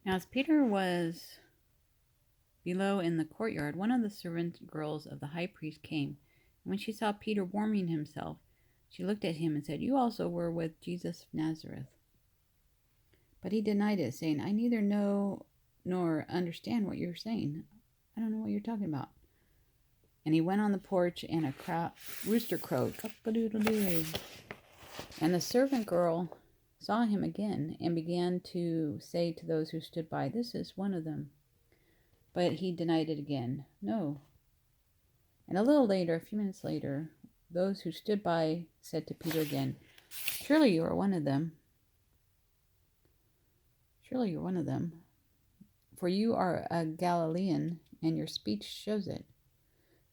Now, as Peter was below in the courtyard, one of the servant girls of the high priest came. And when she saw Peter warming himself, she looked at him and said, "You also were with Jesus of Nazareth." But he denied it, saying, "I neither know nor understand what you're saying. I don't know what you're talking about." And he went on the porch, and a rooster crowed, "Cock-a-doodle-doo." And the servant girl saw him again, and began to say to those who stood by, "This is one of them." But he denied it again, "No." And a little later, a few minutes later, those who stood by said to Peter again, "Surely you are one of them. Surely you're one of them. For you are a Galilean, and your speech shows it."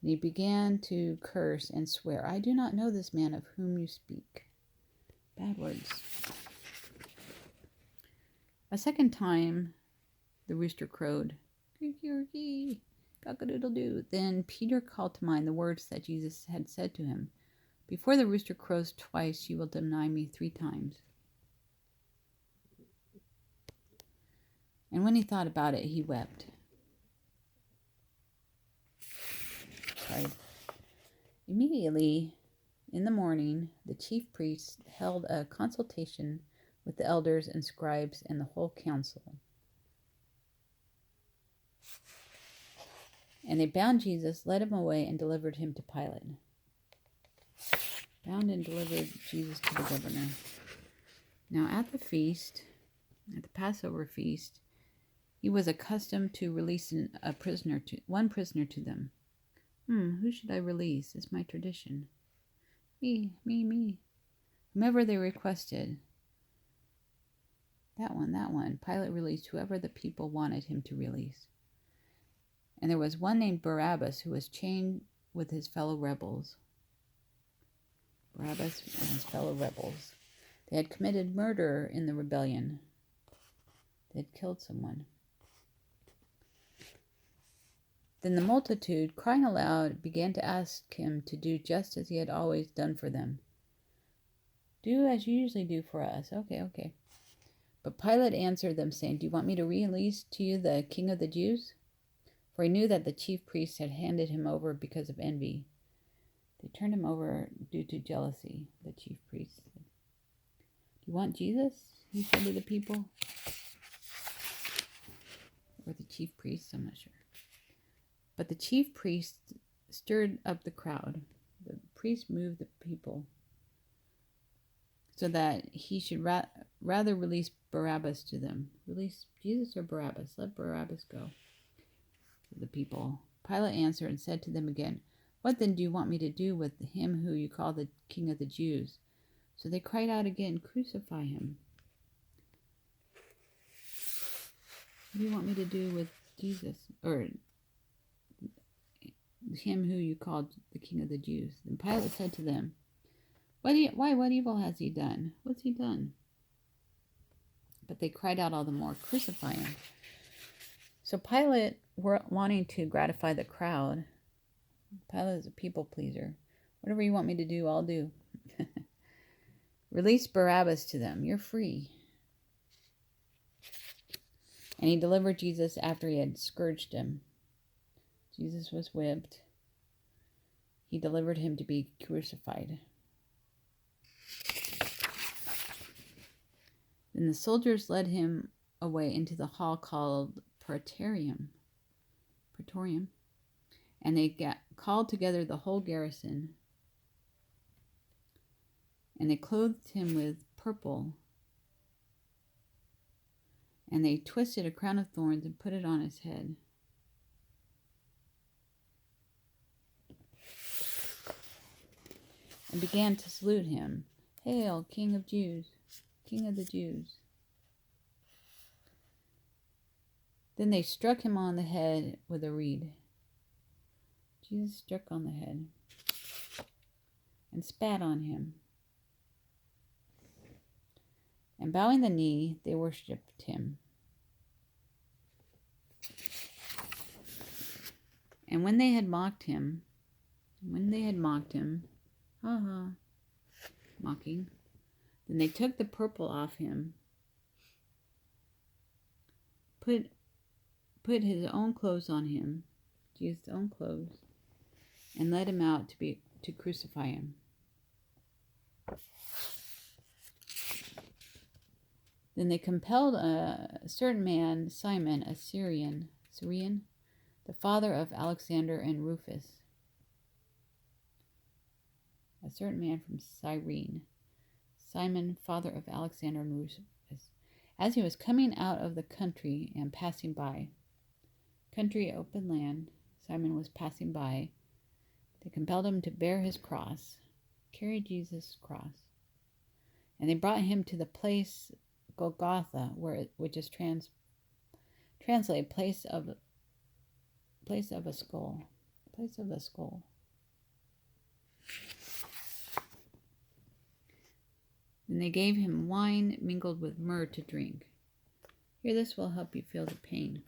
And he began to curse and swear, "I do not know this man of whom you speak." Bad words. A second time the rooster crowed, "Cock-a-doodle-doo." Then Peter called to mind the words that Jesus had said to him, "Before the rooster crows twice, you will deny me 3 times." And when he thought about it, he wept. Cried. Immediately in the morning, the chief priests held a consultation with the elders and scribes and the whole council. And they bound Jesus, led him away, and delivered him to Pilate. Bound and delivered Jesus to the governor. Now at the feast, at the Passover feast, he was accustomed to releasing one prisoner to them. Who should I release? It's my tradition. Me. Whomever they requested. That one. Pilate released whoever the people wanted him to release. And there was one named Barabbas who was chained with his fellow rebels. Barabbas and his fellow rebels. They had committed murder in the rebellion. They had killed someone. Then the multitude, crying aloud, began to ask him to do just as he had always done for them. "Do as you usually do for us." Okay. But Pilate answered them, saying, "Do you want me to release to you the king of the Jews?" For he knew that the chief priests had handed him over because of envy. They turned him over due to jealousy, the chief priests. "Do you want Jesus?" he said to the people. Or the chief priests, I'm not sure. But the chief priests stirred up the crowd. The priests moved the people so that he should rather release Barabbas to them. Release Jesus or Barabbas? Let Barabbas go. The people. Pilate answered and said to them again, "What then do you want me to do with him who you call the King of the Jews?" So they cried out again, "Crucify him." "What do you want me to do with Jesus, or him who you called the King of the Jews?" Then Pilate said to them, What evil has he done? What's he done?" But they cried out all the more, "Crucify him." So Pilate, wanting to gratify the crowd, Pilate is a people pleaser. "Whatever you want me to do, I'll do." "Release Barabbas to them. You're free." And he delivered Jesus after he had scourged him. Jesus was whipped. He delivered him to be crucified. Then the soldiers led him away into the hall called Praetorium. And they called together the whole garrison. And they clothed him with purple. And they twisted a crown of thorns and put it on his head. And began to salute him. "Hail, King of Jews, King of the Jews." Then they struck him on the head with a reed. Jesus struck on the head and spat on him. And bowing the knee, they worshipped him. And when they had mocked him, mocking, then they took the purple off him put his own clothes on him, Jesus' own clothes, and led him out to crucify him. Then they compelled a certain man, Simon, a Syrian, the father of Alexander and Rufus. A certain man from Cyrene, Simon, father of Alexander and Rufus. As he was coming out of the country and passing by, country, open land, Simon was passing by. They compelled him to bear his cross, carry Jesus' cross. And they brought him to the place Golgotha, which is translated place of a skull. Place of the skull. And they gave him wine mingled with myrrh to drink. Here, this will help you feel the pain,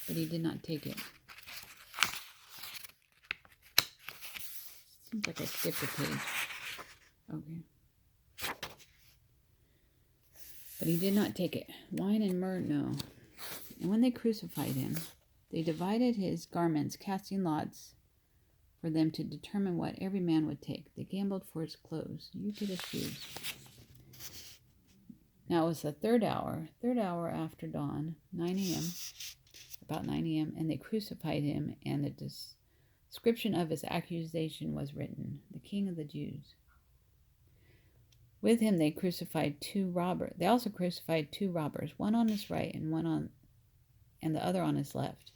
but he did not take it. Seems like I skipped a page. Okay. But he did not take it. Wine and myrrh, no. And when they crucified him, they divided his garments, casting lots for them to determine what every man would take. They gambled for his clothes. You get his shoes. Now it was the third hour after dawn, 9 a.m., about 9 a.m., and they crucified him, and the description of his accusation was written, the King of the Jews. With him they crucified two robbers. They also crucified two robbers, one on his right and the other on his left.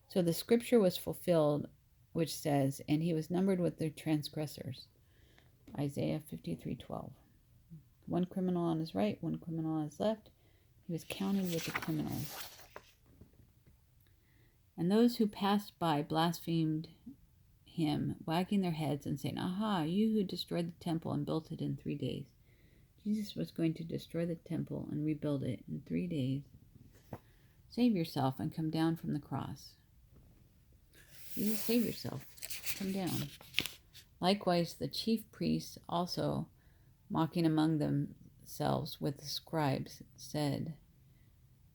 So the scripture was fulfilled, which says, and he was numbered with the transgressors. Isaiah 53:12. One criminal on his right, one criminal on his left. He was counted with the criminals. And those who passed by blasphemed him, wagging their heads and saying, "Aha, you who destroyed the temple and built it in 3 days." Jesus was going to destroy the temple and rebuild it in 3 days. Save yourself and come down from the cross. Jesus, save yourself. Come down. Likewise, the chief priests also, mocking among themselves with the scribes, said,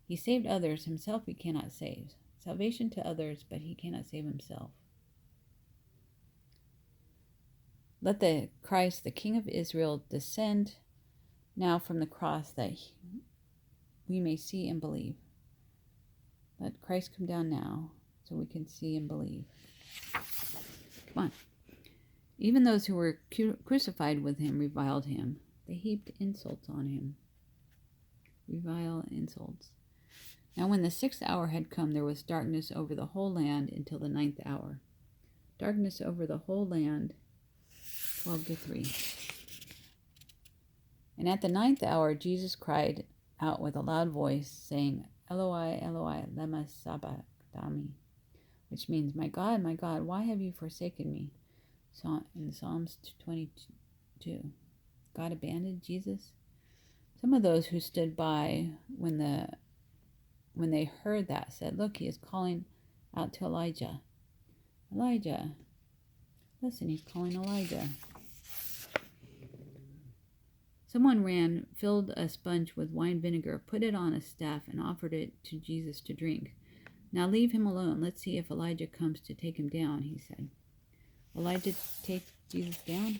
"He saved others, himself he cannot save. Salvation to others, but he cannot save himself. Let the Christ, the King of Israel, descend now from the cross, that we may see and believe." Let Christ come down now so we can see and believe. Come on. Even those who were crucified with him reviled him. They heaped insults on him. Revile insults. Now when the 6th hour had come, there was darkness over the whole land until the 9th hour. Darkness over the whole land, 12 to 3. And at the 9th hour, Jesus cried out with a loud voice, saying, "Eloi, Eloi, lema sabachthani," which means, my God, why have you forsaken me?" In Psalms 22. God abandoned Jesus? Some of those who stood by when they heard that said, "Look, he is calling out to Elijah." Elijah. Listen, he's calling Elijah. Someone ran, filled a sponge with wine vinegar, put it on a staff, and offered it to Jesus to drink. "Now leave him alone. Let's see if Elijah comes to take him down," he said. Elijah take Jesus down?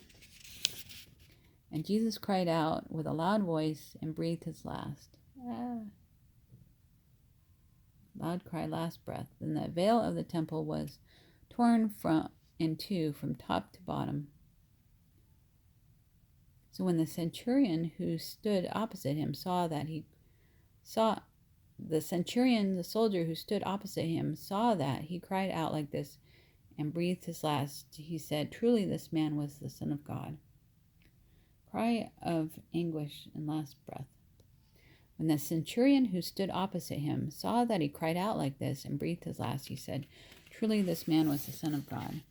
And Jesus cried out with a loud voice and breathed his last. Loud cry, last breath. Then the veil of the temple was torn in two from top to bottom. So when the centurion who stood opposite him the soldier who stood opposite him saw that, he cried out like this and breathed his last. He said, "Truly this man was the Son of God." Cry of anguish and last breath. When the centurion who stood opposite him saw that he cried out like this and breathed his last, he said, "Truly this man was the Son of God."